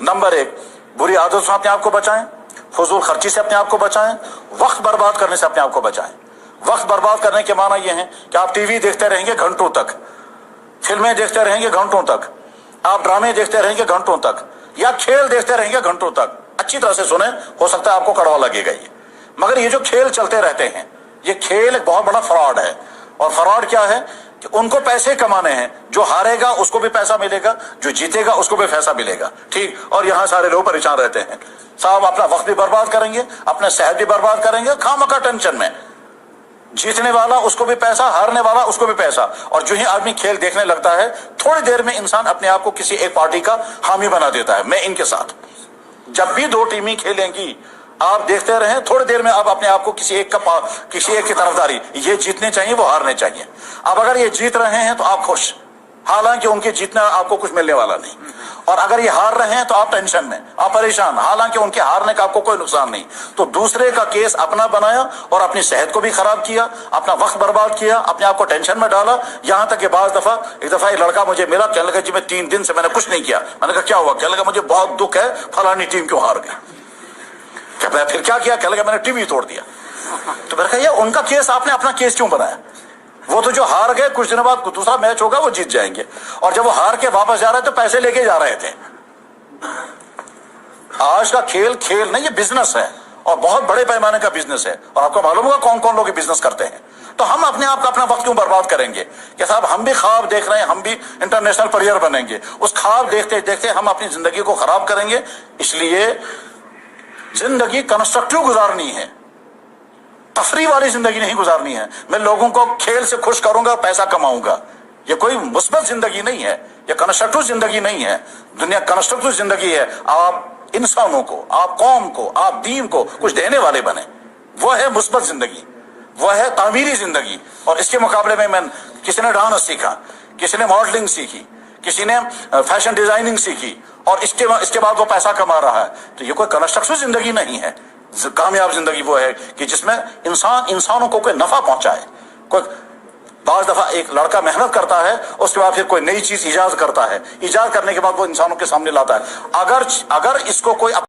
Number 1, बुरी आदतों से अपने आप को बचाएं, फजूल खर्ची से अपने आप को बचाएं, वक्त बर्बाद करने से अपने आप को बचाएं। वक्त बर्बाद करने के माना यह है कि आप टीवी देखते रहेंगे घंटों तक, फिल्में देखते रहेंगे घंटों तक, आप ड्रामे देखते रहेंगे घंटों तक, या खेल देखते रहेंगे घंटों तक। अच्छी तरह से सुने, हो सकता है आपको कड़वा लगेगा ये, मगर ये जो खेल चलते रहते हैं, ये खेल एक बहुत बड़ा फ्रॉड है। और फ्रॉड क्या है कि उनको पैसे कमाने हैं, जो हारेगा उसको भी पैसा मिलेगा, जो जीतेगा उसको भी पैसा मिलेगा, ठीक। और यहाँ सारे लोग परेशान रहते हैं, साहब अपना वक्त भी बर्बाद करेंगे, अपने सेहत भी बर्बाद करेंगे, खामखा टेंशन में। जीतने वाला उसको भी पैसा, हारने वाला उसको भी पैसा। और जो ही आदमी खेल देखने लगता है, थोड़ी देर में इंसान अपने आप को किसी एक पार्टी का हामी बना देता है। मैं इनके साथ, जब भी 2 टीमें खेलेंगी आप देखते रहें, थोड़ी देर में आप अपने आप को किसी एक की तरफदारी, ये जीतने चाहिए वो हारने चाहिए। अब अगर ये जीत रहे हैं तो आप खुश, हालांकि उनके जीतना आपको कुछ मिलने वाला नहीं। और अगर ये हार रहे हैं तो आप टेंशन में, आप परेशान, हालांकि उनके हारने का आपको कोई नुकसान नहीं। तो दूसरे का केस अपना बनाया और अपनी सेहत को भी खराब किया, अपना वक्त बर्बाद किया, अपने आप को टेंशन में डाला। यहां तक कि एक दफा एक लड़का मुझे मिला, कहने लगा जी मैं 3 दिन से मैंने कुछ नहीं किया। मैंने कहा क्या हुआ? कहने लगा मुझे बहुत दुख है, फलानी टीम क्यों हार गई। क्या फिर क्या किया? कहने लगा मैंने टीवी तोड़ दिया। तो मैंने कहा यार उनका केस आपने अपना केस क्यों बनाया? वो तो जो हार गए, कुछ दिनों बाद दूसरा मैच होगा वो जीत जाएंगे, और जब वो हार के वापस जा रहे थे तो पैसे लेके जा रहे थे। आज का खेल खेल नहीं, ये बिजनेस है, और बहुत बड़े पैमाने का बिजनेस है। और आपको मालूम होगा कौन कौन लोग बिजनेस करते हैं। तो हम अपने आप का अपना वक्त क्यों बर्बाद करेंगे कि साहब हम भी ख्वाब देख रहे हैं, हम भी इंटरनेशनल प्लेयर बनेंगे, उस ख्वाब देखते देखते हम अपनी जिंदगी को खराब करेंगे। इसलिए जिंदगी कंस्ट्रक्टिव गुजारनी है, तफरी वाली जिंदगी नहीं गुजारनी है। मैं लोगों को खेल से खुश करूंगा, पैसा कमाऊंगा, ये कोई मुस्बत जिंदगी नहीं है, ये कंस्ट्रक्टिव जिंदगी नहीं है। दुनिया कंस्ट्रक्टिव जिंदगी है, आप इंसानों को, आप कौम को, आप दीन को कुछ देने वाले बने, वो है मुस्बत जिंदगी, वो है तामीरी जिंदगी। और इसके मुकाबले में किसी ने डांस सीखा, किसी ने मॉडलिंग सीखी, किसी ने फैशन डिजाइनिंग सीखी, और इसके बाद वो पैसा कमा रहा है, तो ये कोई कंस्ट्रक्टिव जिंदगी नहीं है। कामयाब जिंदगी वो है कि जिसमें इंसानों को कोई नफा पहुंचाए। कोई बाज दफा एक लड़का मेहनत करता है, उसके बाद फिर कोई नई चीज इजाद करता है, इजाद करने के बाद वो इंसानों के सामने लाता है। अगर इसको कोई